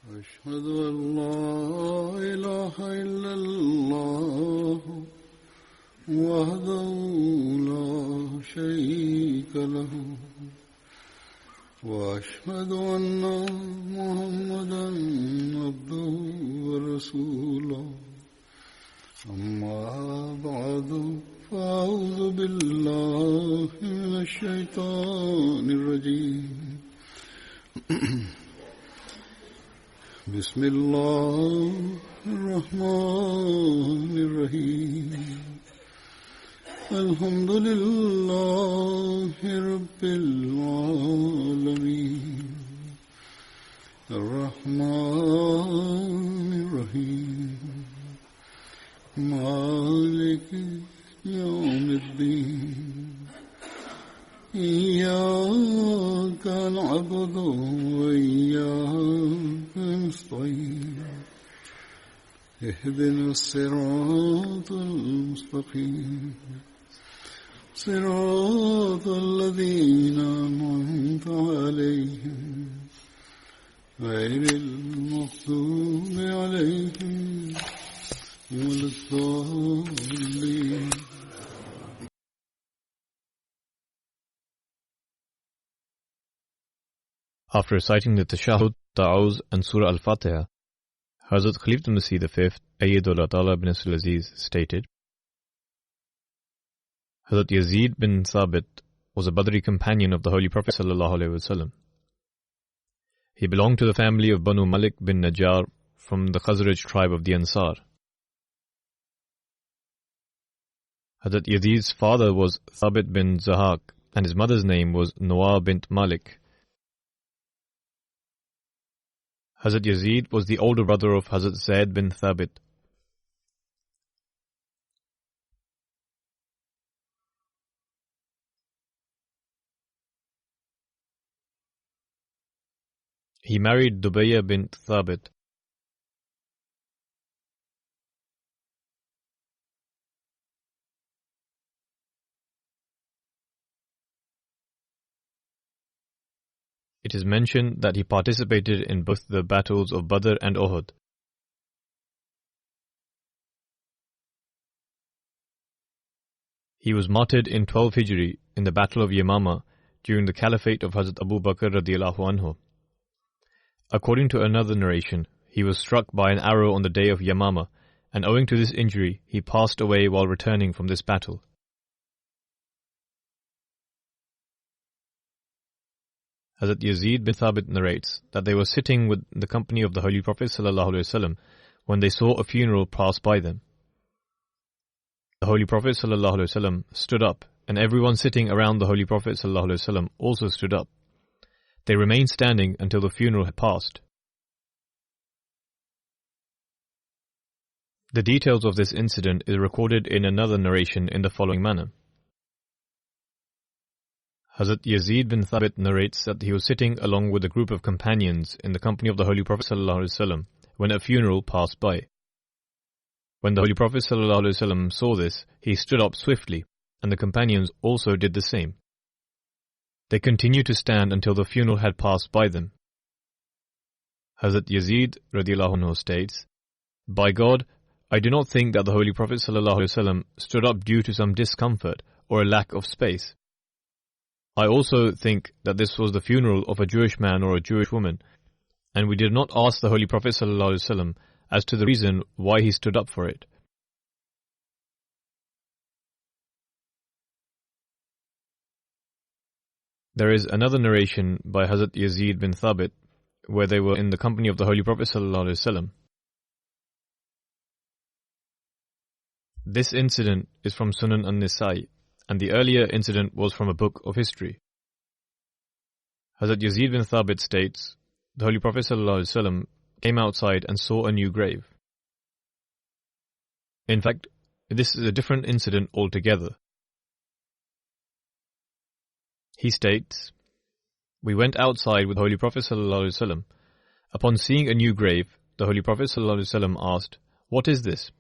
أشهد أن لا إله إلا الله وحده لا شريك له وأشهد أن محمدا عبده ورسوله أما بعد فأعوذ بالله من الشيطان الرجيم بسم الله الرحمن الرحيم الحمد لله رب العالمين الرحمن الرحيم مالك يوم الدين إياك نعبد وإياك نستعين اهدنا الصراط المستقيم صراط الذين أنعمت عليهم غير المغضوب عليهم ولا الضالين. After reciting the Tashahhud, Ta'awuz and Surah Al-Fatiha, Hazrat Khalifatul Masih V, Ayyadullah Ta'ala bin Nasr al-Aziz stated, Hazrat Yazid bin Thabit was a Badri companion of the Holy Prophet ﷺ. He belonged to the family of Banu Malik bin Najjar from the Khazraj tribe of the Ansar. Hazrat Yazid's father was Thabit bin Zahak and his mother's name was Nawar bint Malik. Hazrat Yazid was the older brother of Hazrat Zaid bin Thabit. He married Dubayya bint Thabit. It is mentioned that he participated in both the battles of Badr and Uhud. He was martyred in 12 Hijri in the Battle of Yamama during the Caliphate of Hazrat Abu Bakr radiyallahu anhu. According to another narration, he was struck by an arrow on the day of Yamama, and owing to this injury, he passed away while returning from this battle. Hazrat Yazid bin Thabit narrates that they were sitting with the company of the Holy Prophet ﷺ when they saw a funeral pass by them. The Holy Prophet ﷺ stood up, and everyone sitting around the Holy Prophet ﷺ also stood up. They remained standing until the funeral had passed. The details of this incident is recorded in another narration in the following manner. Hazrat Yazid bin Thabit narrates that he was sitting along with a group of companions in the company of the Holy Prophet ﷺ when a funeral passed by. When the Holy Prophet ﷺ saw this, he stood up swiftly, and the companions also did the same. They continued to stand until the funeral had passed by them. Hazrat Yazid radiyallahu anhu states, By God, I do not think that the Holy Prophet ﷺ stood up due to some discomfort or a lack of space. I also think that this was the funeral of a Jewish man or a Jewish woman, and we did not ask the Holy Prophet ﷺ as to the reason why he stood up for it. There is another narration by Hazrat Yazid bin Thabit where they were in the company of the Holy Prophet ﷺ. This incident is from Sunan an-Nisa'i, and the earlier incident was from a book of history. Hazrat Yazid bin Thabit states, the Holy Prophet ﷺ came outside and saw a new grave. In fact, this is a different incident altogether. He states, We went outside with the Holy Prophet ﷺ. Upon seeing a new grave, the Holy Prophet ﷺ asked, What is this?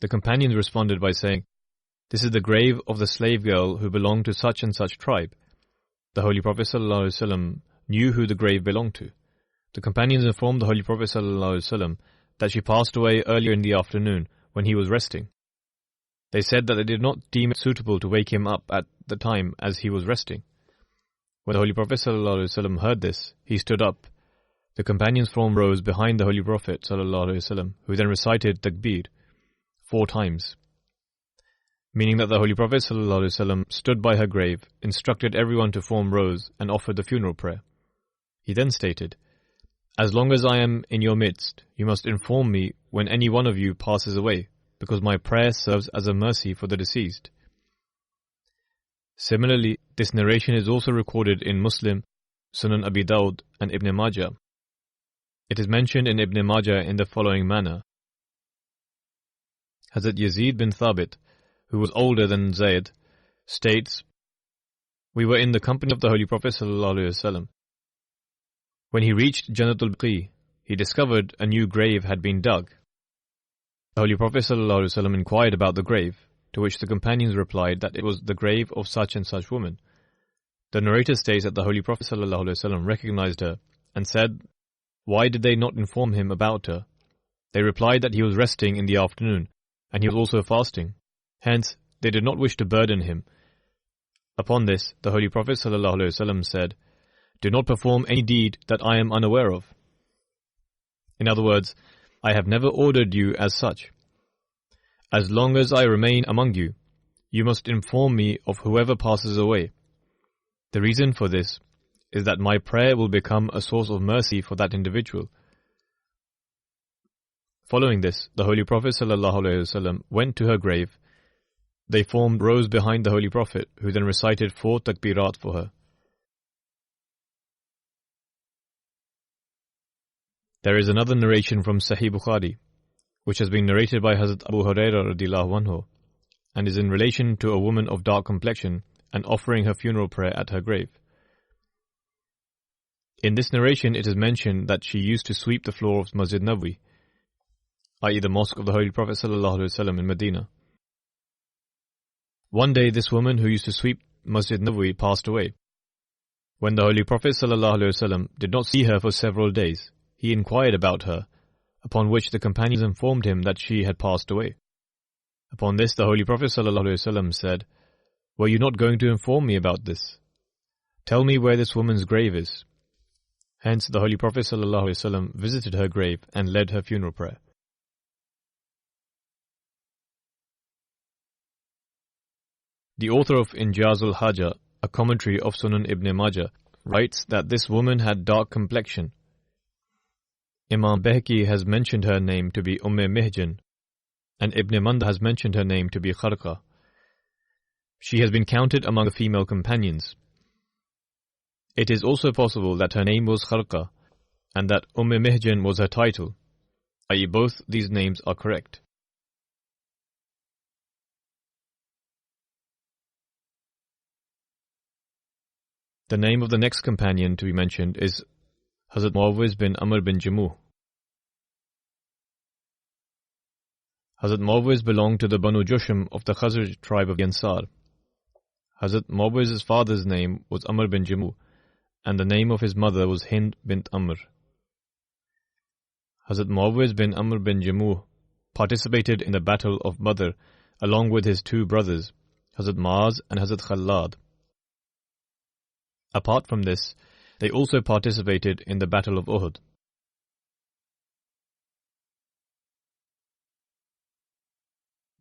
The companions responded by saying, This is the grave of the slave girl who belonged to such and such tribe. The Holy Prophet ﷺ knew who the grave belonged to. The companions informed the Holy Prophet ﷺ that she passed away earlier in the afternoon when he was resting. They said that they did not deem it suitable to wake him up at the time as he was resting. When the Holy Prophet ﷺ heard this, he stood up. The companions rose behind the Holy Prophet ﷺ, who then recited Takbir 4 times, meaning that the Holy Prophet ﷺ stood by her grave, instructed everyone to form rows, and offered the funeral prayer. He then stated, "As long as I am in your midst, you must inform me when any one of you passes away, because my prayer serves as a mercy for the deceased." Similarly, this narration is also recorded in Muslim, Sunan Abi Dawud, and Ibn Majah. It is mentioned in Ibn Majah in the following manner. Hazrat Yazid bin Thabit, who was older than Zayd, states, "We were in the company of the Holy Prophet ﷺ. When he reached Jannatul Baqi, he discovered a new grave had been dug. The Holy Prophet ﷺ inquired about the grave, to which the companions replied that it was the grave of such and such woman. The narrator states that the Holy Prophet ﷺ recognized her and said, "Why did they not inform him about her?" They replied that he was resting in the afternoon, and he was also fasting. Hence, they did not wish to burden him. Upon this, the Holy Prophet ﷺ said, "Do not perform any deed that I am unaware of." In other words, I have never ordered you as such. As long as I remain among you, you must inform me of whoever passes away. The reason for this is that my prayer will become a source of mercy for that individual. Following this, the Holy Prophet ﷺ went to her grave. They formed rows behind the Holy Prophet, who then recited 4 takbirat for her. There is another narration from Sahih Bukhari, which has been narrated by Hazrat Abu Hurairah radhiyallahu anhu, and is in relation to a woman of dark complexion and offering her funeral prayer at her grave. In this narration, it is mentioned that she used to sweep the floor of Masjid Nabawi, i.e. the mosque of the Holy Prophet ﷺ in Medina. One day, this woman who used to sweep Masjid Nabawi passed away. When the Holy Prophet ﷺ did not see her for several days, he inquired about her, upon which the companions informed him that she had passed away. Upon this, the Holy Prophet ﷺ said, "Were you not going to inform me about this? Tell me where this woman's grave is." Hence, the Holy Prophet ﷺ visited her grave and led her funeral prayer. The author of Injazul Hajjah, a commentary of Sunan Ibn Majah, writes that this woman had dark complexion. Imam Behki has mentioned her name to be Mihjan, and Ibn Manda has mentioned her name to be Kharqa. She has been counted among the female companions. It is also possible that her name was Kharqa, and that Mihjan was her title, i.e. both these names are correct. The name of the next companion to be mentioned is Hazrat Muawwiz bin Amr bin Jamuh. Hazrat Muawwiz belonged to the Banu Jusham of the Khazraj tribe of Ansar. Hazrat Muawwiz's father's name was Amr bin Jamuh, and the name of his mother was Hind bint Amr. Hazrat Muawwiz bin Amr bin Jamuh participated in the battle of Badr along with his 2 brothers, Hazrat Maaz and Hazrat Khallad. Apart from this, they also participated in the Battle of Uhud.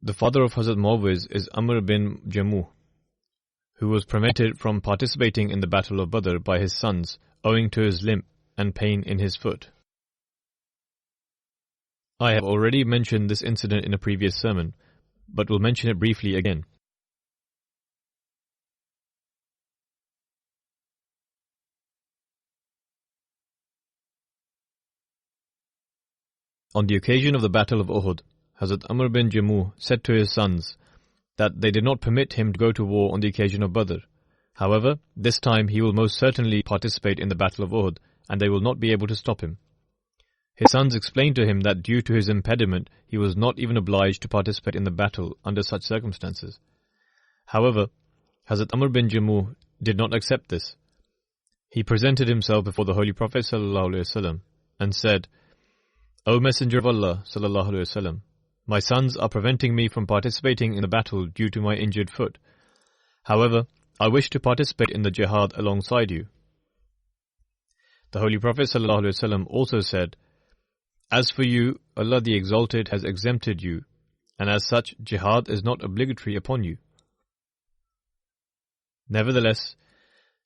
The father of Hazrat Muawwiz is Amr bin Jamuh, who was prevented from participating in the Battle of Badr by his sons owing to his limp and pain in his foot. I have already mentioned this incident in a previous sermon, but will mention it briefly again. On the occasion of the Battle of Uhud, Hazrat Amr bin Jamuh said to his sons that they did not permit him to go to war on the occasion of Badr. However, this time he will most certainly participate in the Battle of Uhud, and they will not be able to stop him. His sons explained to him that due to his impediment, he was not even obliged to participate in the battle under such circumstances. However, Hazrat Amr bin Jamuh did not accept this. He presented himself before the Holy Prophet ﷺ and said, O Messenger of Allah ﷺ, my sons are preventing me from participating in the battle due to my injured foot. However, I wish to participate in the jihad alongside you. The Holy Prophet ﷺ also said, As for you, Allah the Exalted has exempted you, and as such, jihad is not obligatory upon you. Nevertheless,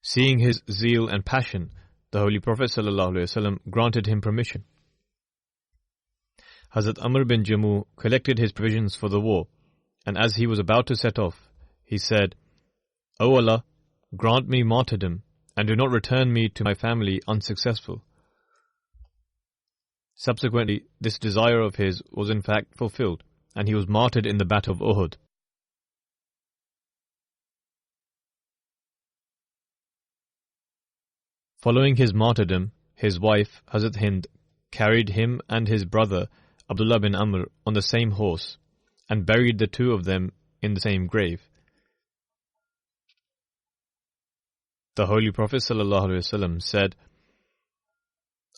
seeing his zeal and passion, the Holy Prophet ﷺ granted him permission. Hazrat Amr bin Jammu collected his provisions for the war, and as he was about to set off, he said, O Allah, grant me martyrdom, and do not return me to my family unsuccessful. Subsequently, this desire of his was in fact fulfilled, and he was martyred in the Battle of Uhud. Following his martyrdom, his wife, Hazrat Hind, carried him and his brother, Abdullah bin Amr, on the same horse, and buried the two of them in the same grave. The Holy Prophet ﷺ said,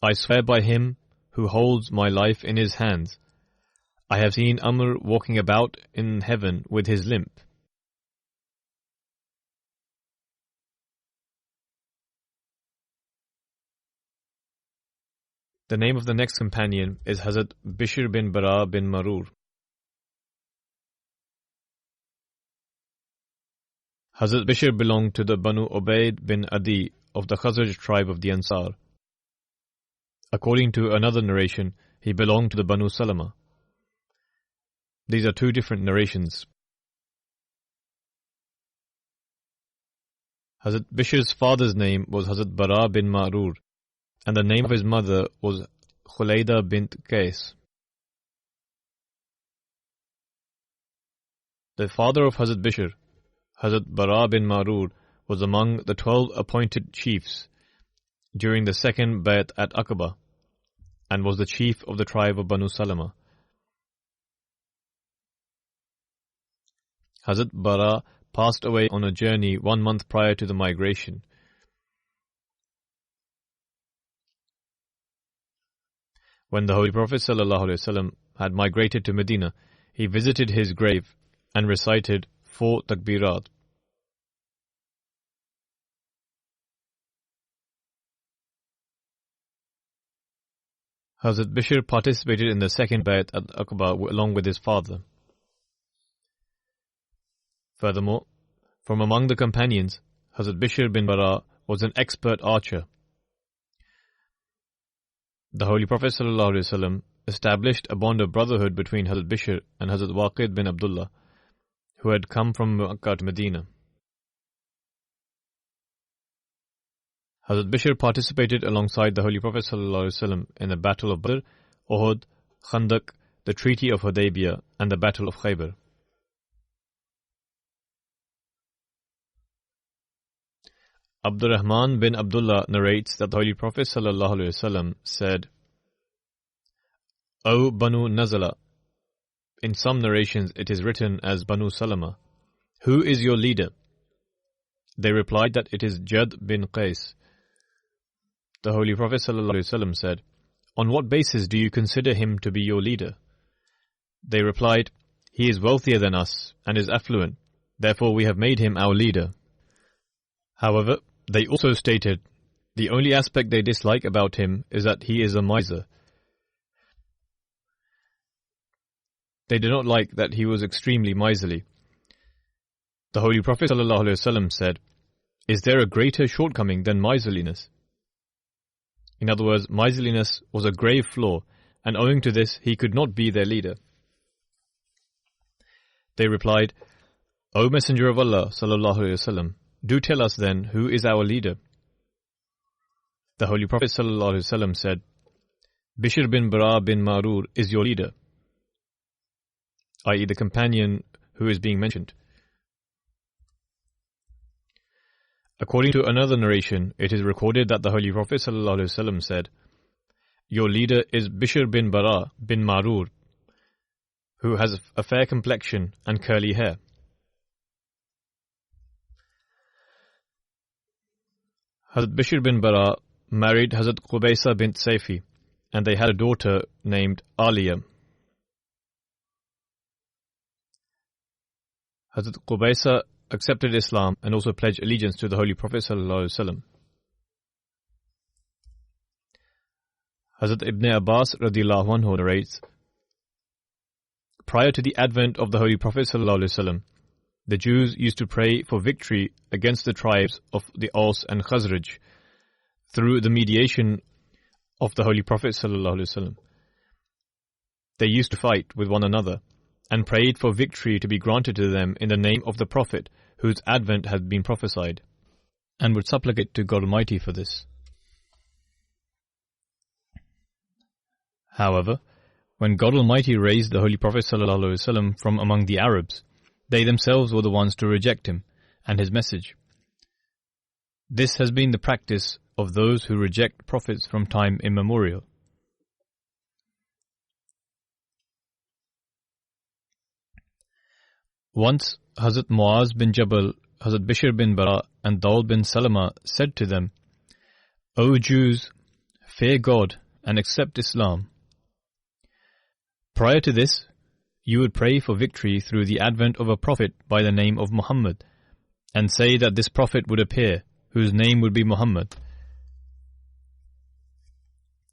I swear by him who holds my life in his hands, I have seen Amr walking about in heaven with his limp. The name of the next companion is Hazrat Bishr bin Bara bin Marur. Hazrat Bishr belonged to the Banu Ubaid bin Adi of the Khazraj tribe of the Ansar. According to another narration, he belonged to the Banu Salama. These are two different narrations. Hazrat Bishr's father's name was Hazrat Bara bin Marur, and the name of his mother was Khulayda bint Qais. The father of Hazrat Bishr, Hazrat Bara bin Marur, was among the 12 appointed chiefs during the second Bay'at at Aqaba, and was the chief of the tribe of Banu Salama. Hazrat Bara passed away on a journey 1 month prior to the migration. When the Holy Prophet ﷺ had migrated to Medina, he visited his grave and recited 4 takbirat. Hazrat Bishr participated in the second Bay'at at Aqaba along with his father. Furthermore, from among the companions, Hazrat Bishr bin Bara was an expert archer. The Holy Prophet ﷺ established a bond of brotherhood between Hazrat Bishr and Hazrat Waqid bin Abdullah, who had come from Makkah to Medina. Hazrat Bishr participated alongside the Holy Prophet ﷺ in the Battle of Badr, Uhud, Khandaq, the Treaty of Hudaybiyah, and the Battle of Khaybar. Abdurrahman bin Abdullah narrates that the Holy Prophet ﷺ said, O Banu Nazala, in some narrations it is written as Banu Salama, who is your leader? They replied that it is Jad bin Qais. The Holy Prophet ﷺ said, On what basis do you consider him to be your leader? They replied, He is wealthier than us and is affluent, therefore we have made him our leader. However, they also stated, the only aspect they dislike about him is that he is a miser. They did not like that he was extremely miserly. The Holy Prophet ﷺ said, Is there a greater shortcoming than miserliness? In other words, miserliness was a grave flaw, and owing to this, he could not be their leader. They replied, O Messenger of Allah ﷺ, do tell us then who is our leader. The Holy Prophet ﷺ said, Bishr bin Bara bin Marur is your leader, i.e. the companion who is being mentioned. According to another narration, it is recorded that the Holy Prophet ﷺ said, Your leader is Bishr bin Bara bin Marur, who has a fair complexion and curly hair. Hazrat Bishr bin Bara married Hazrat Qubaysa bint Sayfi, and they had a daughter named Aliyah. Hazrat Qubaysa accepted Islam and also pledged allegiance to the Holy Prophet ﷺ. Hazrat Ibn Abbas radiyallahu anhu narrates, prior to the advent of the Holy Prophet ﷺ, the Jews used to pray for victory against the tribes of the Aus and Khazraj through the mediation of the Holy Prophet ﷺ. They used to fight with one another and prayed for victory to be granted to them in the name of the Prophet whose advent had been prophesied, and would supplicate to God Almighty for this. However, when God Almighty raised the Holy Prophet ﷺ from among the Arabs, they themselves were the ones to reject him and his message. This has been the practice of those who reject prophets from time immemorial. Once Hazrat Muaz bin Jabal, Hazrat Bishr bin Bara and Daud bin Salama said to them, O Jews, fear God and accept Islam. Prior to this, you would pray for victory through the advent of a prophet by the name of Muhammad, and say that this prophet would appear, whose name would be Muhammad.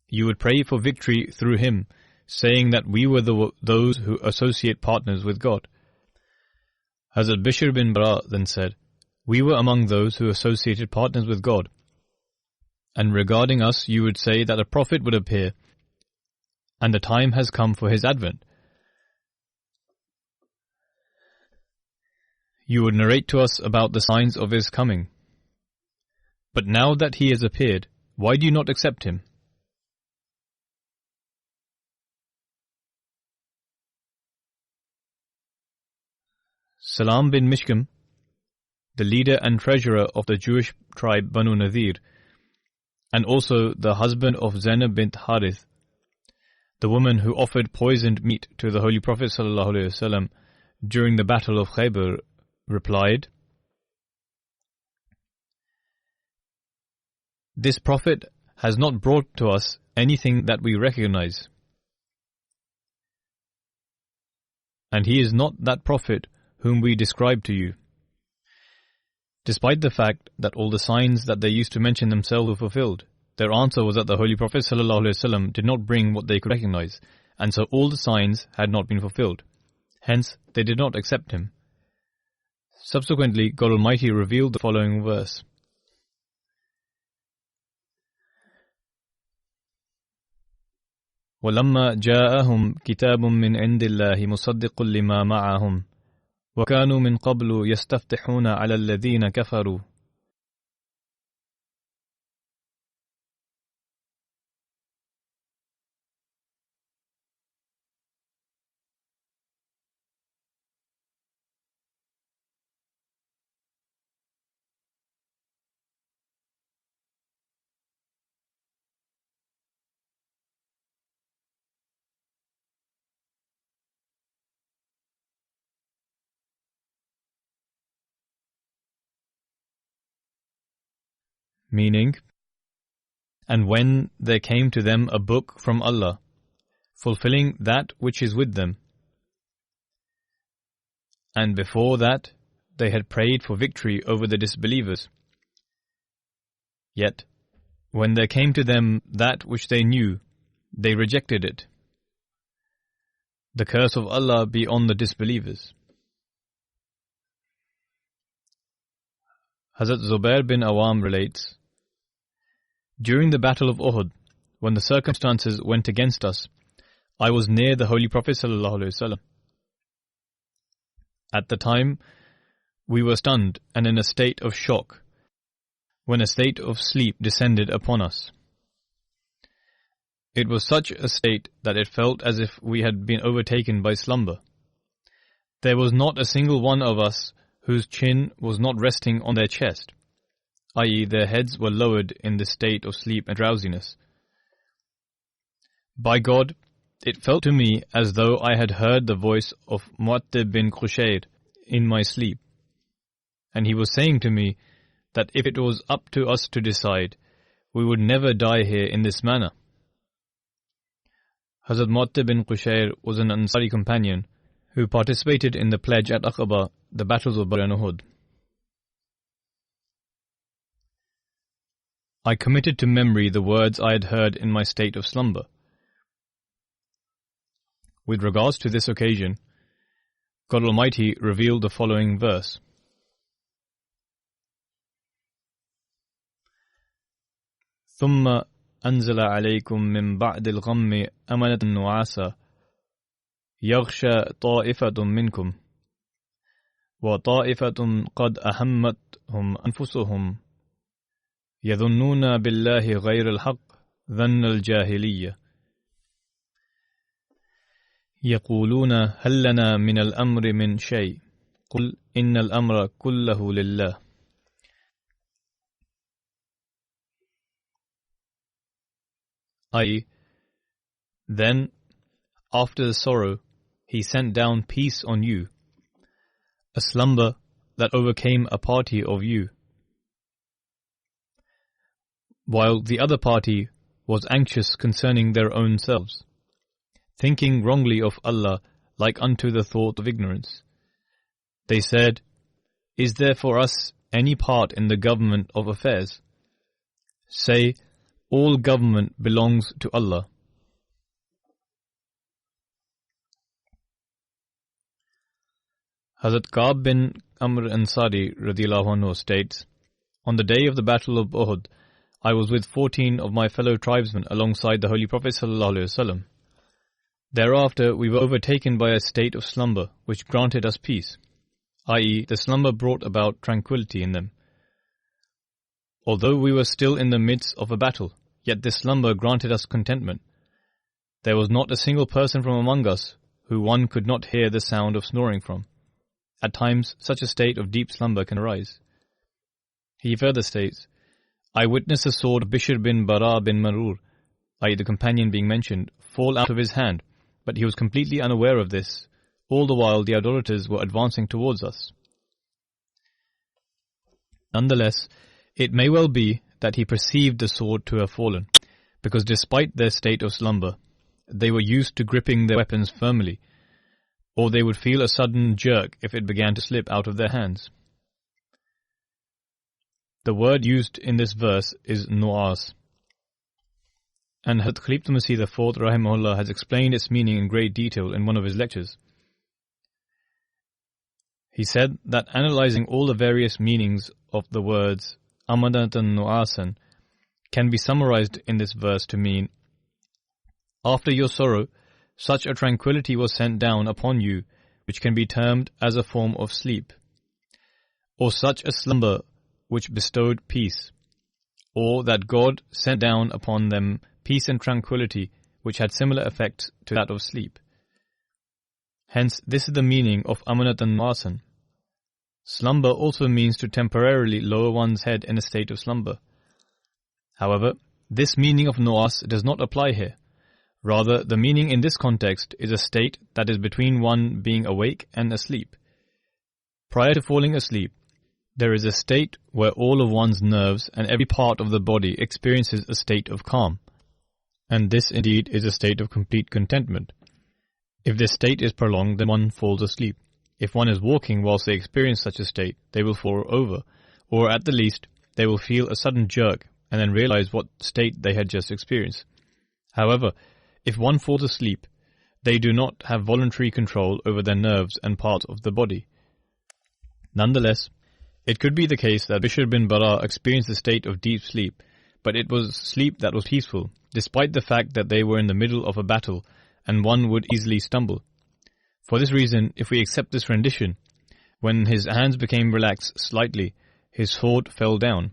You would pray for victory through him, saying that we were those who associate partners with God. Hazrat Bishr bin Bara then said, we were among those who associated partners with God. And regarding us, you would say that a prophet would appear, and the time has come for his advent. You would narrate to us about the signs of his coming. But now that he has appeared, why do you not accept him? Salam bin Mishkam, the leader and treasurer of the Jewish tribe Banu Nadir, and also the husband of Zainab bint Harith, the woman who offered poisoned meat to the Holy Prophet ﷺ during the Battle of Khaybar, replied, This prophet has not brought to us anything that we recognize, and he is not that prophet whom we describe to you. Despite the fact that all the signs that they used to mention themselves were fulfilled, their answer was that the Holy Prophet ﷺ did not bring what they could recognize, and so all the signs had not been fulfilled. Hence, they did not accept him. Subsequently, God Almighty revealed the following verse. وَلَمَّا جَاءَهُمْ كِتَابٌ مِّنْ عِنْدِ اللَّهِ مُصَدِّقٌ لِمَا مَعَهُمْ وَكَانُوا مِنْ قَبْلُ يَسْتَفْتِحُونَ عَلَى الَّذِينَ كَفَرُوا. Meaning, and when there came to them a book from Allah, fulfilling that which is with them, and before that they had prayed for victory over the disbelievers. Yet, when there came to them that which they knew, they rejected it. The curse of Allah be on the disbelievers. Hazrat Zubair bin Awam relates, During the Battle of Uhud, when the circumstances went against us, I was near the Holy Prophet ﷺ. At the time, we were stunned and in a state of shock, when a state of sleep descended upon us. It was such a state that it felt as if we had been overtaken by slumber. There was not a single one of us whose chin was not resting on their chest, i.e., their heads were lowered in the state of sleep and drowsiness. By God, it felt to me as though I had heard the voice of Mu'attib bin Qushayr in my sleep, and he was saying to me that if it was up to us to decide, we would never die here in this manner. Hazrat Mu'attib bin Qushayr was an Ansari companion who participated in the pledge at Aqaba, the battles of Badr and Uhud. I committed to memory the words I had heard in my state of slumber. With regards to this occasion, God Almighty revealed the following verse. ثُمَّ أَنزَلَ عَلَيْكُم مِّن بَعْدِ الْغَمِّ أَمَنَةً نُعَاسًا يَغْشَى طَائِفَةٌ مِّنكُمْ وَطَائِفَةٌ قَدْ أَهَمَّتْهُمْ أَنفُسُهُمْ يَظُنُّونَ بِاللَّهِ غَيْرَ الْحَقِّ ظَنَّ الْجَاهِلِيَّةِ يَقُولُونَ هَلْ لَنَا مِنَ الْأَمْرِ مِنْ شَيْءٍ قُلْ إِنَّ الْأَمْرَ كُلَّهُ لِلَّهِ. i.e., then, after the sorrow, He sent down peace on you, a slumber that overcame a party of you, while the other party was anxious concerning their own selves, thinking wrongly of Allah like unto the thought of ignorance. They said, Is there for us any part in the government of affairs? Say, all government belongs to Allah. Hazrat Ka'b bin Amr Ansari radiyallahu anhu states, On the day of the battle of Uhud, I was with 14 of my fellow tribesmen alongside the Holy Prophet sallallahu alaihi wasallam. Thereafter, we were overtaken by a state of slumber, which granted us peace, i.e., the slumber brought about tranquility in them. Although we were still in the midst of a battle, yet this slumber granted us contentment. There was not a single person from among us who one could not hear the sound of snoring from. At times, such a state of deep slumber can arise. He further states, I witnessed the sword of Bishr bin Bara bin Marur, i.e. the companion being mentioned, fall out of his hand, but he was completely unaware of this, all the while the idolaters were advancing towards us. Nonetheless, it may well be that he perceived the sword to have fallen, because despite their state of slumber, they were used to gripping their weapons firmly, or they would feel a sudden jerk if it began to slip out of their hands. The word used in this verse is nu'as, and Hazrat Khalifatul Masih IV rahimahullah has explained its meaning in great detail in one of his lectures. He said that analyzing all the various meanings of the words amanatan nu'asan can be summarized in this verse to mean, after your sorrow, such a tranquility was sent down upon you, which can be termed as a form of sleep, or such a slumber which bestowed peace, or that God sent down upon them peace and tranquility which had similar effects to that of sleep. Hence, this is the meaning of amanatan nu'asan. Slumber also means to temporarily lower one's head in a state of slumber. However, this meaning of nu'as does not apply here. Rather, the meaning in this context is a state that is between one being awake and asleep. Prior to falling asleep, there is a state where all of one's nerves and every part of the body experiences a state of calm. And this indeed is a state of complete contentment. If this state is prolonged, then one falls asleep. If one is walking whilst they experience such a state, they will fall over, or at the least, they will feel a sudden jerk and then realize what state they had just experienced. However, if one falls asleep, they do not have voluntary control over their nerves and parts of the body. Nonetheless, it could be the case that Bishr bin Bara experienced a state of deep sleep, but it was sleep that was peaceful, despite the fact that they were in the middle of a battle and one would easily stumble. For this reason, if we accept this rendition, when his hands became relaxed slightly, his sword fell down.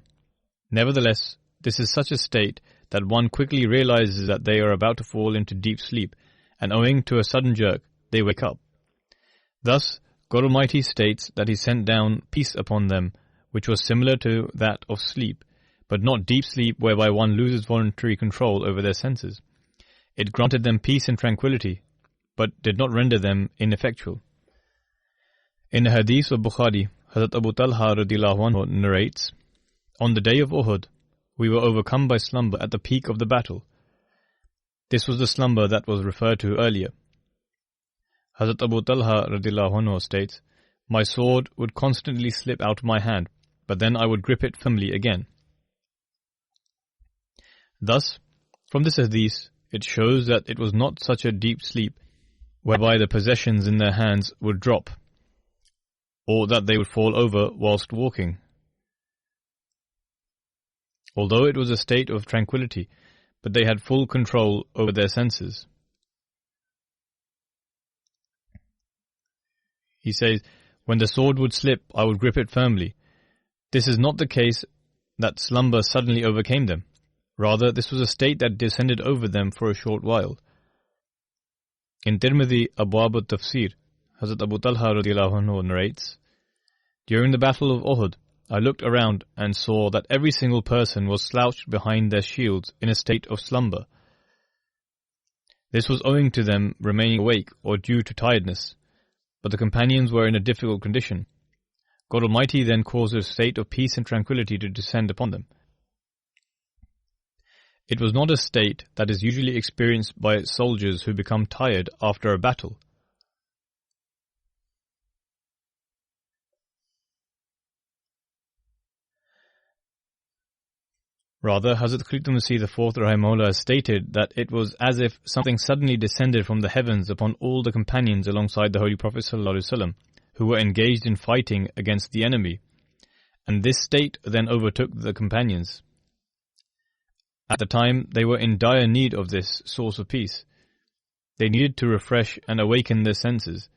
Nevertheless, this is such a state that one quickly realizes that they are about to fall into deep sleep, and owing to a sudden jerk, they wake up. Thus, God Almighty states that He sent down peace upon them, which was similar to that of sleep, but not deep sleep whereby one loses voluntary control over their senses. It granted them peace and tranquility, but did not render them ineffectual. In the hadith of Bukhari, Hazrat Abu Talha radiyallahu anhu narrates On the day of Uhud, we were overcome by slumber at the peak of the battle. This was the slumber that was referred to earlier. Hazrat Abu Talha radhiyallahu anhu states, "My sword would constantly slip out of my hand, but then I would grip it firmly again." Thus, from this hadith, it shows that it was not such a deep sleep whereby the possessions in their hands would drop, or that they would fall over whilst walking. Although it was a state of tranquility, but they had full control over their senses. He says, "When the sword would slip, I would grip it firmly." This is not the case that slumber suddenly overcame them. Rather, this was a state that descended over them for a short while. In Tirmidhi Abwab al-Tafsir, Hazrat Abu Talha radhiyallahu anhu narrates, "During the battle of Uhud, I looked around and saw that every single person was slouched behind their shields in a state of slumber. This was owing to them remaining awake or due to tiredness, but the companions were in a difficult condition. God Almighty then caused a state of peace and tranquility to descend upon them. It was not a state that is usually experienced by soldiers who become tired after a battle. Rather, Hazrat Khalid Masih IV Rahimahullah has stated that it was as if something suddenly descended from the heavens upon all the companions alongside the Holy Prophet ﷺ, who were engaged in fighting against the enemy, and this state then overtook the companions. At the time, they were in dire need of this source of peace. They needed to refresh and awaken their senses,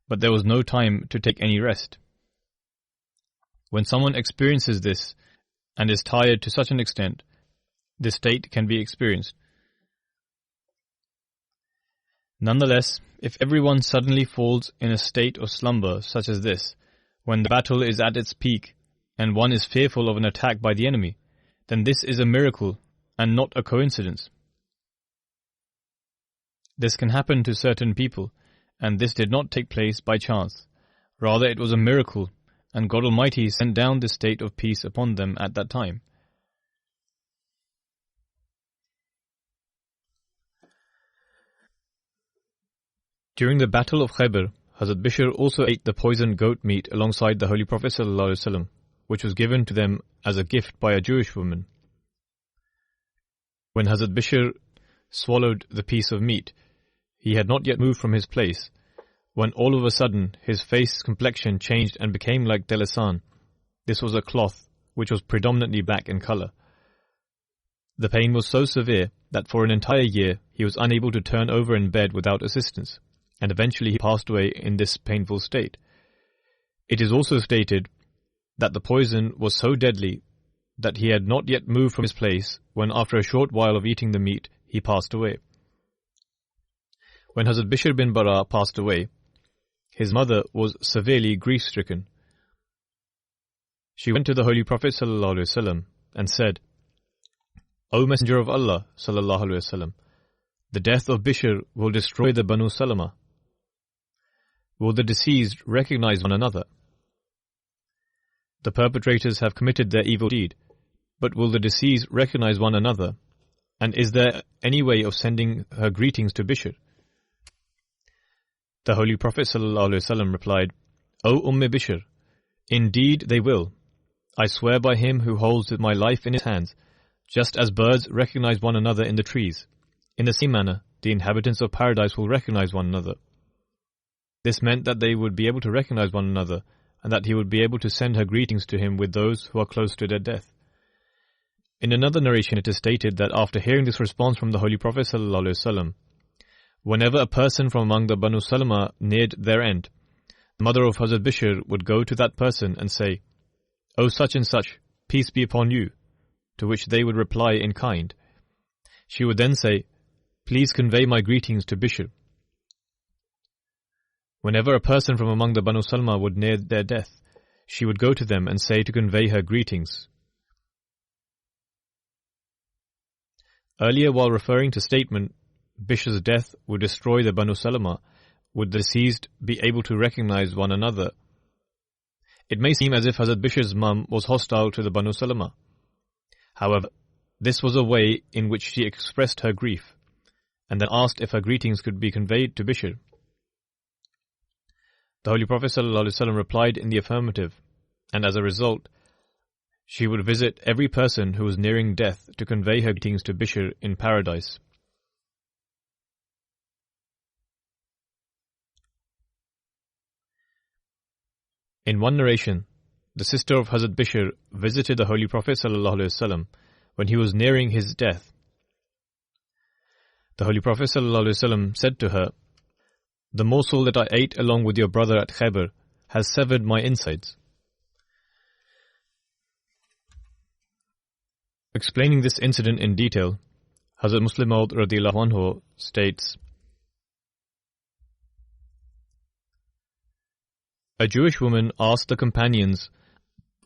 but there was no time to take any rest. When someone experiences this and is tired to such an extent, this state can be experienced. Nonetheless, if everyone suddenly falls in a state of slumber such as this, when the battle is at its peak and one is fearful of an attack by the enemy, then this is a miracle and not a coincidence. This can happen to certain people, and this did not take place by chance. Rather, it was a miracle, and God Almighty sent down this state of peace upon them at that time. During the Battle of Khaybar, Hazrat Bishr also ate the poisoned goat meat alongside the Holy Prophet ﷺ, which was given to them as a gift by a Jewish woman. When Hazrat Bishr swallowed the piece of meat, he had not yet moved from his place, when all of a sudden his face complexion changed and became like Delasan. This was a cloth which was predominantly black in color. The pain was so severe that for an entire year he was unable to turn over in bed without assistance, and eventually he passed away in this painful state. It is also stated that the poison was so deadly that he had not yet moved from his place when after a short while of eating the meat, he passed away. When Hazrat Bishr bin Bara passed away, his mother was severely grief-stricken. She went to the Holy Prophet ﷺ and said, "O Messenger of Allah ﷺ, the death of Bishr will destroy the Banu Salama. Will the deceased recognize one another? The perpetrators have committed their evil deed, but will the deceased recognize one another? And is there any way of sending her greetings to Bishr?" The Holy Prophet ﷺ replied, "O Bishr, indeed they will. I swear by him who holds my life in his hands, just as birds recognize one another in the trees. In the same manner, the inhabitants of paradise will recognize one another." This meant that they would be able to recognize one another, and that he would be able to send her greetings to him with those who are close to their death. In another narration, it is stated that after hearing this response from the Holy Prophet ﷺ, whenever a person from among the Banu Salama neared their end, the mother of Hazrat Bishr would go to that person and say, "O such and such, peace be upon you," to which they would reply in kind. She would then say, "Please convey my greetings to Bishr." Whenever a person from among the Banu Salama would near their death, she would go to them and say to convey her greetings. Earlier, while referring to statement, Bishr's death would destroy the Banu Salama, would the deceased be able to recognize one another? It may seem as if Hazrat Bishr's mum was hostile to the Banu Salama. However, this was a way in which she expressed her grief, and then asked if her greetings could be conveyed to Bishr. The Holy Prophet ﷺ replied in the affirmative, and as a result, she would visit every person who was nearing death to convey her greetings to Bishr in paradise. In one narration, the sister of Hazrat Bishr visited the Holy Prophet ﷺ when he was nearing his death. The Holy Prophet ﷺ said to her, "The morsel that I ate along with your brother at Khaybar has severed my insides." Explaining this incident in detail, Hazrat Muslim Maud radhiyallahu anhu states, a Jewish woman asked the companions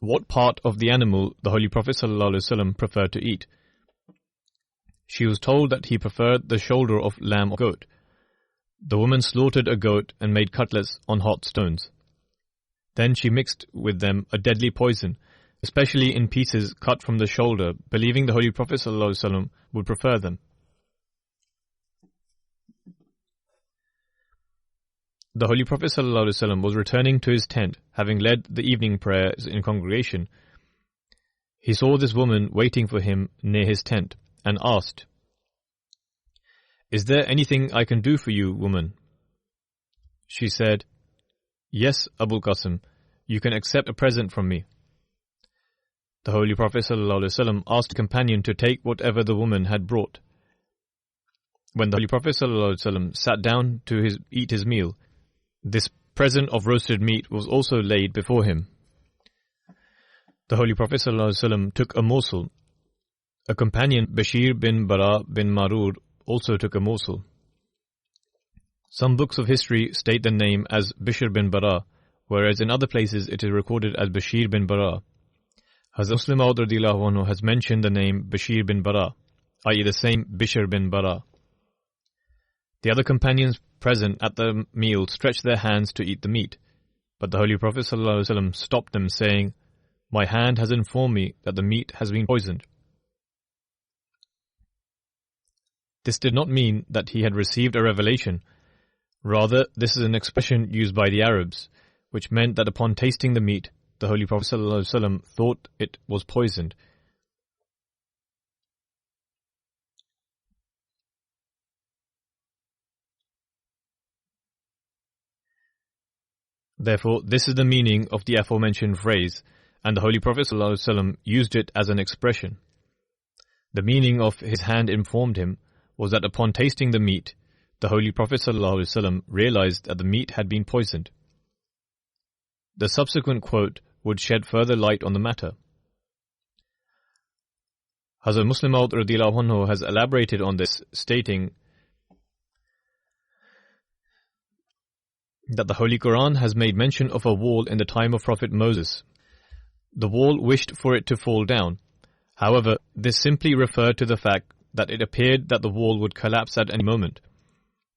what part of the animal the Holy Prophet ﷺ preferred to eat. She was told that he preferred the shoulder of lamb or goat. The woman slaughtered a goat and made cutlets on hot stones. Then she mixed with them a deadly poison, especially in pieces cut from the shoulder, believing the Holy Prophet ﷺ would prefer them. The Holy Prophet ﷺ was returning to his tent, having led the evening prayers in congregation. He saw this woman waiting for him near his tent and asked, "Is there anything I can do for you, woman?" She said, "Yes, Abul Qasim, you can accept a present from me." The Holy Prophet ﷺ asked a companion to take whatever the woman had brought. When the Holy Prophet ﷺ sat down to eat his meal, this present of roasted meat was also laid before him. The Holy Prophet ﷺ took a morsel. A companion, Bashir bin Bara bin Marur, also took a morsel. Some books of history state the name as Bishr bin Bara, whereas in other places it is recorded as Bashir bin Bara. Hazrat Muslim Maud radhiyallahu anhu has mentioned the name Bashir bin Bara, i.e. the same Bishr bin Bara. The other companions present at the meal stretched their hands to eat the meat, but the Holy Prophet ﷺ stopped them, saying, "My hand has informed me that the meat has been poisoned." This did not mean that he had received a revelation. Rather, this is an expression used by the Arabs, which meant that upon tasting the meat, the Holy Prophet ﷺ thought it was poisoned. Therefore, this is the meaning of the aforementioned phrase, and the Holy Prophet ﷺ used it as an expression. The meaning of "his hand informed him" was that upon tasting the meat, the Holy Prophet ﷺ realized that the meat had been poisoned. The subsequent quote would shed further light on the matter. Hazrat Muslim Maud radhiyallahu anhu has elaborated on this, stating that the Holy Quran has made mention of a wall in the time of Prophet Moses. The wall wished for it to fall down. However, this simply referred to the fact that it appeared that the wall would collapse at any moment.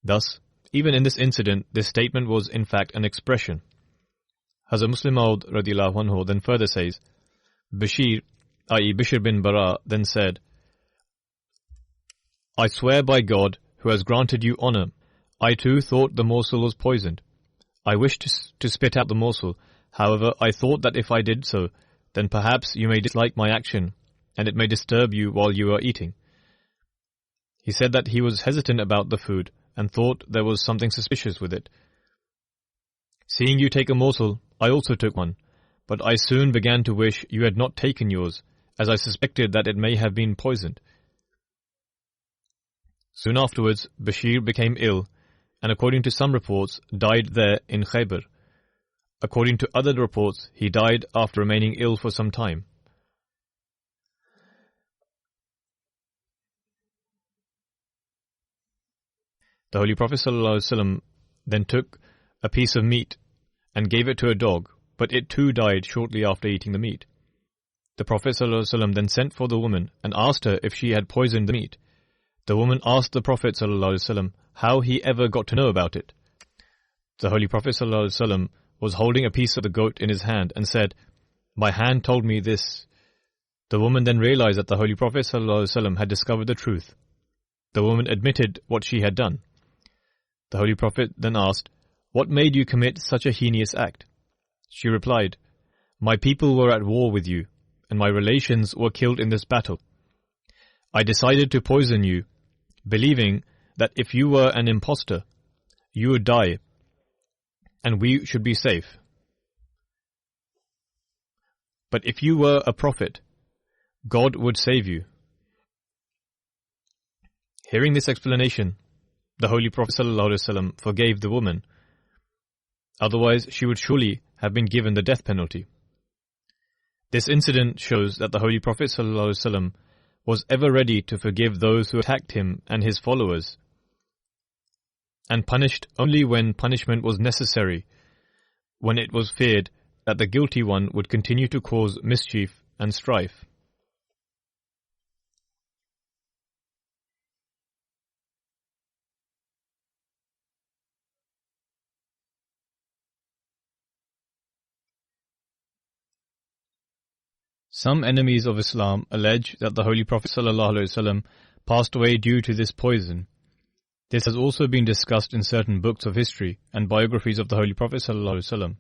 Thus, even in this incident, this statement was in fact an expression. Hazrat Muslim Maud radhiyallahu anhu then further says, Bashir, i.e. Bishr bin Bara, then said, "I swear by God, who has granted you honor, I too thought the morsel was poisoned. I wished to spit out the morsel. However, I thought that if I did so, then perhaps you may dislike my action, and it may disturb you while you are eating." He said that he was hesitant about the food, and thought there was something suspicious with it. "Seeing you take a morsel, I also took one, but I soon began to wish you had not taken yours, as I suspected that it may have been poisoned." Soon afterwards, Bashir became ill, and according to some reports, died there in Khaybar. According to other reports, he died after remaining ill for some time. The Holy Prophet ﷺ then took a piece of meat and gave it to a dog, but it too died shortly after eating the meat. The Prophet ﷺ then sent for the woman and asked her if she had poisoned the meat. The woman asked the Prophet ﷺ how he ever got to know about it. The Holy Prophet ﷺ was holding a piece of the goat in his hand and said, "My hand told me this." The woman then realized that the Holy Prophet ﷺ had discovered the truth. The woman admitted what she had done. The Holy Prophet then asked, "What made you commit such a heinous act?" She replied, "My people were at war with you, and my relations were killed in this battle. I decided to poison you, believing that if you were an impostor, you would die, and we should be safe. But if you were a prophet, God would save you." Hearing this explanation, the Holy Prophet ﷺ forgave the woman. Otherwise, she would surely have been given the death penalty. This incident shows that the Holy Prophet ﷺ was ever ready to forgive those who attacked him and his followers, and punished only when punishment was necessary, when it was feared that the guilty one would continue to cause mischief and strife. Some enemies of Islam allege that the Holy Prophet ﷺ passed away due to this poison. This has also been discussed in certain books of history and biographies of the Holy Prophet ﷺ.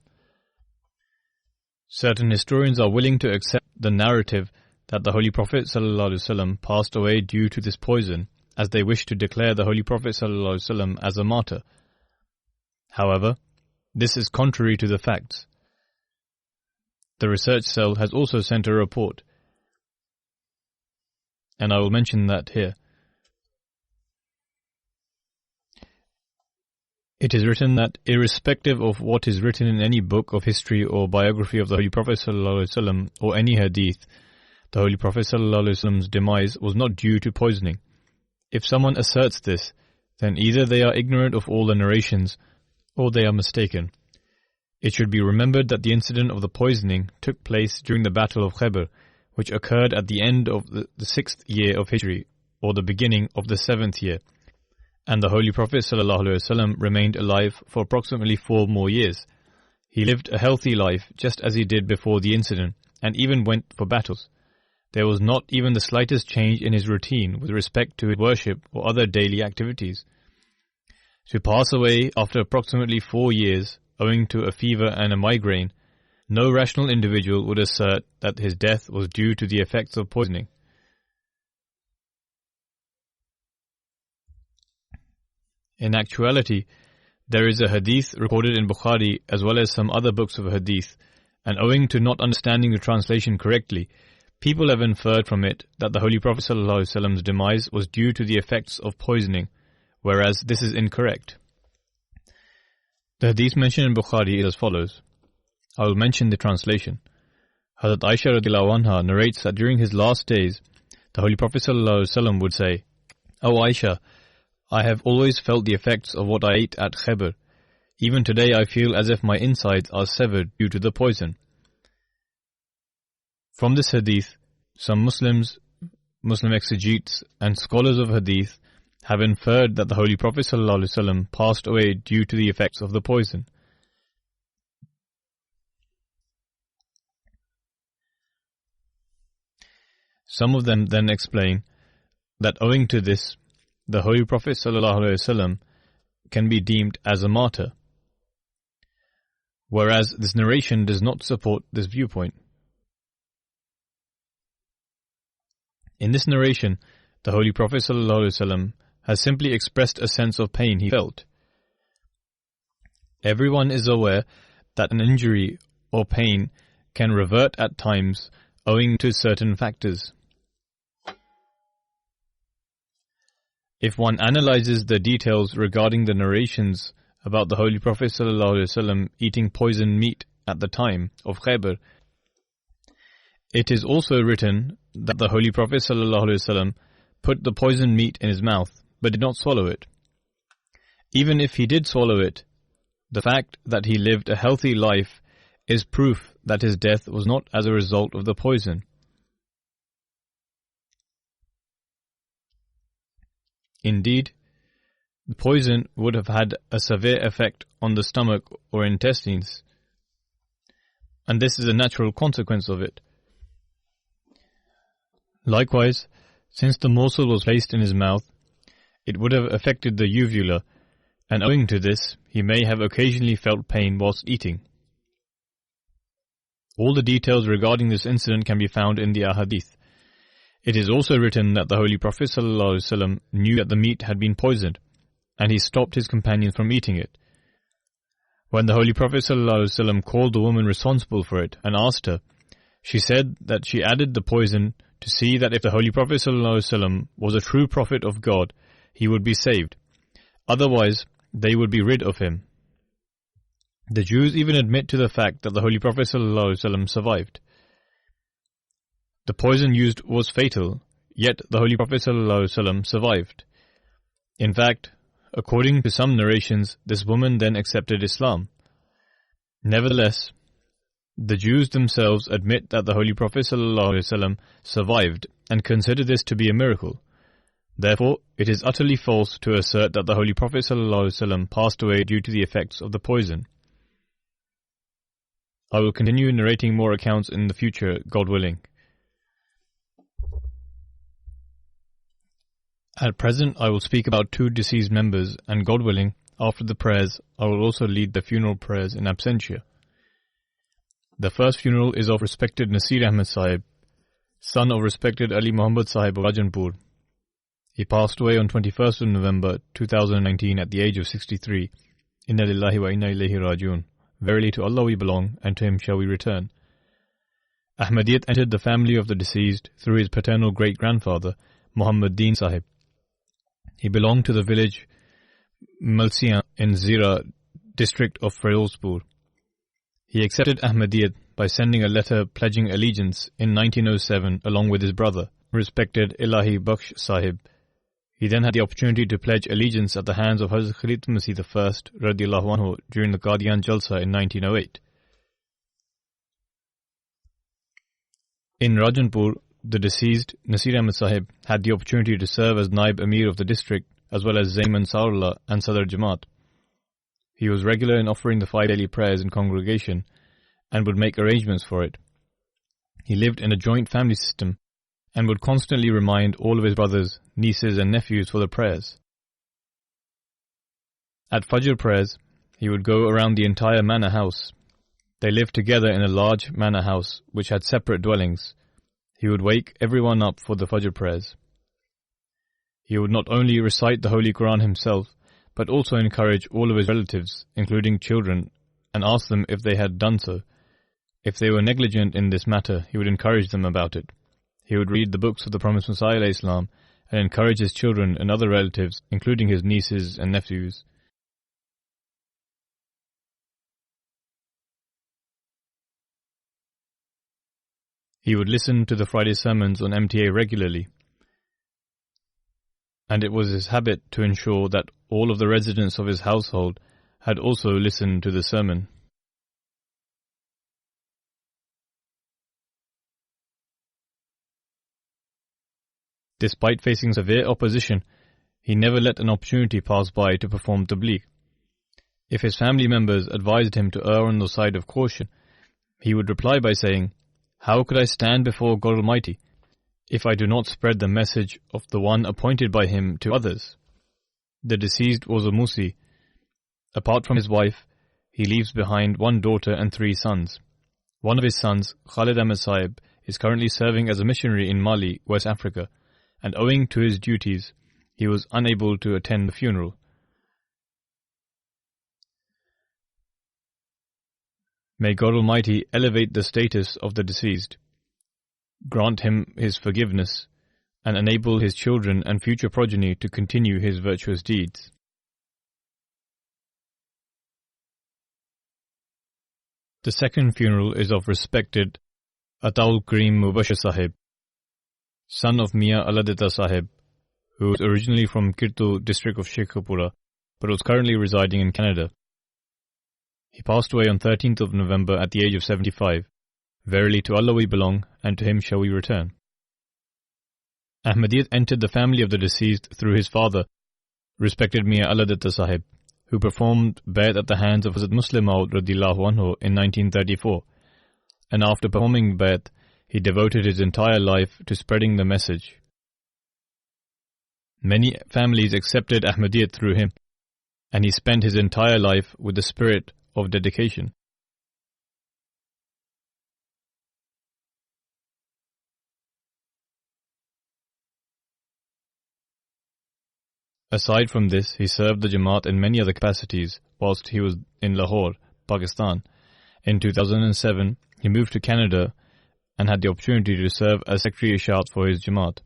Certain historians are willing to accept the narrative that the Holy Prophet ﷺ passed away due to this poison, as they wish to declare the Holy Prophet ﷺ as a martyr. However, this is contrary to the facts. The research cell has also sent a report, and I will mention that here. It is written that irrespective of what is written in any book of history or biography of the Holy Prophet ﷺ or any hadith, the Holy Prophet ﷺ's demise was not due to poisoning. If someone asserts this, then either they are ignorant of all the narrations or they are mistaken. It should be remembered that the incident of the poisoning took place during the Battle of Khaybar, which occurred at the end of the 6th year of Hijri, or the beginning of the 7th year, and the Holy Prophet ﷺ remained alive for approximately 4 more years. He lived a healthy life just as he did before the incident, and even went for battles. There was not even the slightest change in his routine with respect to his worship or other daily activities. To pass away after approximately 4 years, owing to a fever and a migraine, no rational individual would assert that his death was due to the effects of poisoning. In actuality, there is a hadith recorded in Bukhari as well as some other books of hadith, and owing to not understanding the translation correctly, people have inferred from it that the Holy Prophet ﷺ's demise was due to the effects of poisoning, whereas this is incorrect. The hadith mentioned in Bukhari is as follows. I will mention the translation. Hazrat Aisha radiallahu anha narrates that during his last days, the Holy Prophet ﷺ would say, "O Aisha, I have always felt the effects of what I ate at Khaybar. Even today I feel as if my insides are severed due to the poison." From this hadith, some Muslim exegetes and scholars of hadith have inferred that the Holy Prophet ﷺ passed away due to the effects of the poison. Some of them then explain that owing to this, the Holy Prophet ﷺ can be deemed as a martyr, whereas this narration does not support this viewpoint. In this narration, the Holy Prophet ﷺ has simply expressed a sense of pain he felt. Everyone is aware that an injury or pain can revert at times owing to certain factors. If one analyzes the details regarding the narrations about the Holy Prophet ﷺ eating poisoned meat at the time of Khaybar, it is also written that the Holy Prophet ﷺ put the poisoned meat in his mouth but did not swallow it. Even if he did swallow it, the fact that he lived a healthy life is proof that his death was not as a result of the poison. Indeed, the poison would have had a severe effect on the stomach or intestines, and this is a natural consequence of it. Likewise, since the morsel was placed in his mouth, it would have affected the uvula, and owing to this, he may have occasionally felt pain whilst eating. All the details regarding this incident can be found in the Ahadith. It is also written that the Holy Prophet ﷺ knew that the meat had been poisoned, and he stopped his companions from eating it. When the Holy Prophet ﷺ called the woman responsible for it and asked her, she said that she added the poison to see that if the Holy Prophet ﷺ was a true prophet of God, he would be saved. Otherwise, they would be rid of him. The Jews even admit to the fact that the Holy Prophet ﷺ survived. The poison used was fatal, yet the Holy Prophet ﷺ survived. In fact, according to some narrations, this woman then accepted Islam. Nevertheless, the Jews themselves admit that the Holy Prophet ﷺ survived and consider this to be a miracle. Therefore, it is utterly false to assert that the Holy Prophet ﷺ passed away due to the effects of the poison. I will continue narrating more accounts in the future, God willing. At present, I will speak about 2 deceased members, and God willing, after the prayers, I will also lead the funeral prayers in absentia. The first funeral is of respected Nasir Ahmed Sahib, son of respected Ali Muhammad Sahib of Rajanpur. He passed away on 21st of November 2019 at the age of 63. Inna lillahi wa inna ilayhi rajiun. Verily to Allah we belong, and to Him shall we return. Ahmadiyat entered the family of the deceased through his paternal great-grandfather, Muhammad Deen Sahib. He belonged to the village Malsiyan in Zira, district of Firozpur. He accepted Ahmadiyat by sending a letter pledging allegiance in 1907 along with his brother, respected Ilahi Bakhsh Sahib. He then had the opportunity to pledge allegiance at the hands of Hazrat Khalid Masih I radiallahu anhu during the Qadian Jalsa in 1908. In Rajanpur, the deceased Nasir Ahmed Sahib had the opportunity to serve as Naib Amir of the district as well as Zaim Ansarullah and Sadr Jamaat. He was regular in offering the 5 daily prayers in congregation and would make arrangements for it. He lived in a joint family system and would constantly remind all of his brothers, nieces and nephews for the prayers. At Fajr prayers, he would go around the entire manor house. They lived together in a large manor house which had separate dwellings. He would wake everyone up for the Fajr prayers. He would not only recite the Holy Quran himself, but also encourage all of his relatives, including children, and ask them if they had done so. If they were negligent in this matter, he would encourage them about it. He would read the books of the Promised Messiah ﷺ and encourage his children and other relatives, including his nieces and nephews. He would listen to the Friday sermons on MTA regularly, and it was his habit to ensure that all of the residents of his household had also listened to the sermon. Despite facing severe opposition, he never let an opportunity pass by to perform tabligh. If his family members advised him to err on the side of caution, he would reply by saying, "How could I stand before God Almighty if I do not spread the message of the one appointed by Him to others?" The deceased was a Musi. Apart from his wife, he leaves behind 1 daughter and 3 sons. One of his sons, Khalid Ahmed Sahib, is currently serving as a missionary in Mali, West Africa, and owing to his duties, he was unable to attend the funeral. May God Almighty elevate the status of the deceased, grant him his forgiveness, and enable his children and future progeny to continue his virtuous deeds. The second funeral is of respected Ataul Karim Mubashir Sahib, son of Mian Aladitta Sahib, who was originally from Kirtu district of Shekhupura, but was currently residing in Canada. He passed away on 13th of November at the age of 75. Verily to Allah we belong, and to Him shall we return. Ahmadiyat entered the family of the deceased through his father, respected Mian Aladitta Sahib, who performed bayat at the hands of Hazrat Muslim Maud radiyallahu anhu in 1934. and after performing Bayt, he devoted his entire life to spreading the message. Many families accepted Ahmadiyyat through him, and he spent his entire life with the spirit of dedication. Aside from this, he served the Jamaat in many other capacities whilst he was in Lahore, Pakistan. In 2007, he moved to Canada and had the opportunity to serve as Secretary-Ishaat for his Jamaat.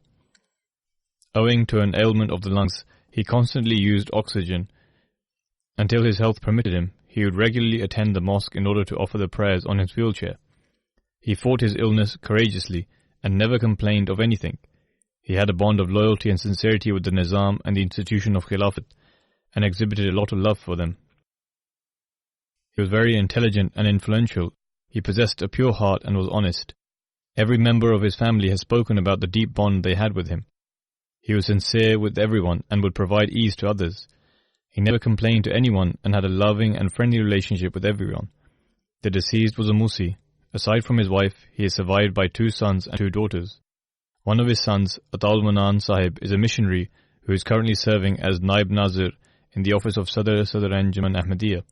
Owing to an ailment of the lungs, he constantly used oxygen. Until his health permitted him, he would regularly attend the mosque in order to offer the prayers on his wheelchair. He fought his illness courageously and never complained of anything. He had a bond of loyalty and sincerity with the Nizam and the institution of Khilafat, and exhibited a lot of love for them. He was very intelligent and influential. He possessed a pure heart and was honest. Every member of his family has spoken about the deep bond they had with him. He was sincere with everyone and would provide ease to others. He never complained to anyone and had a loving and friendly relationship with everyone. The deceased was a Musi. Aside from his wife, he is survived by 2 sons and 2 daughters. One of his sons, Ataul Manan Sahib, is a missionary who is currently serving as Naib Nazir in the office of Sadr Anjuman Ahmadiyya.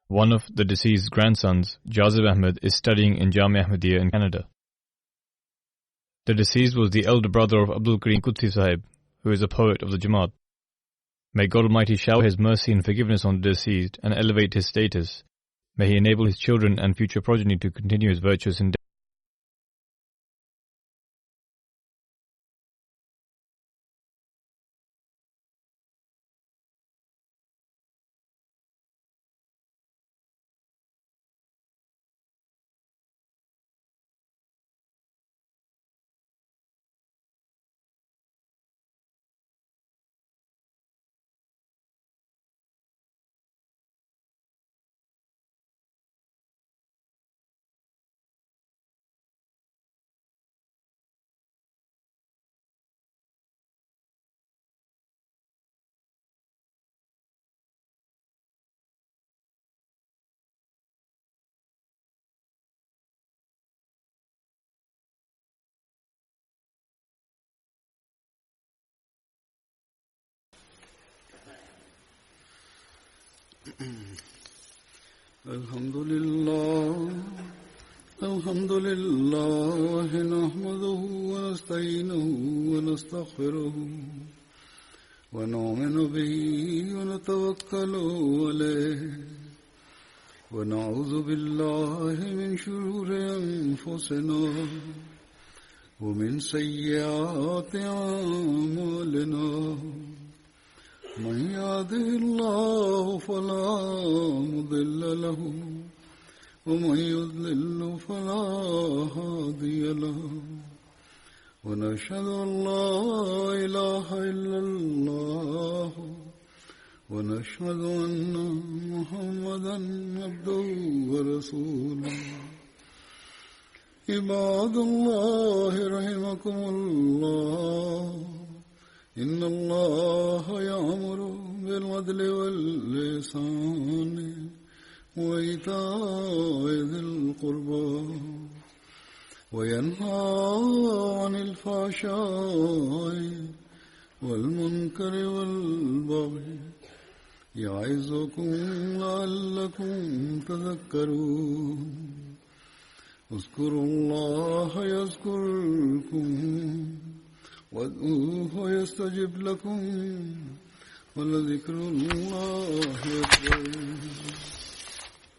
One of the deceased's grandsons, Jazib Ahmed, is studying in Jamia Ahmadiyya in Canada. The deceased was the elder brother of Abdul Karim Qudsi Sahib, who is a poet of the Jamaat. May God Almighty shower His mercy and forgiveness on the deceased and elevate his status. May He enable his children and future progeny to continue his virtuous endeavor. الحمد لله نحمده ونستعينه ونستغفره ونؤمن به ونتوكل عليه ونعوذ بالله من شرور أنفسنا ومن سيئات أعمالنا من يهده الله فلا مضل له ومن يضلل فلا هادي له ونشهد أن لا إله إلا الله ونشهد أن محمدا عبده ورسوله عباد الله رحمكم الله إن الله يأمر بالعدل والإحسان وإيتاء ذي القربى وينهى عن الفحشاء والمنكر والبغي يعظكم لعلكم تذكرون اذكروا الله يذكركم وادعوه يستجب لكم ولذكر الله أكبر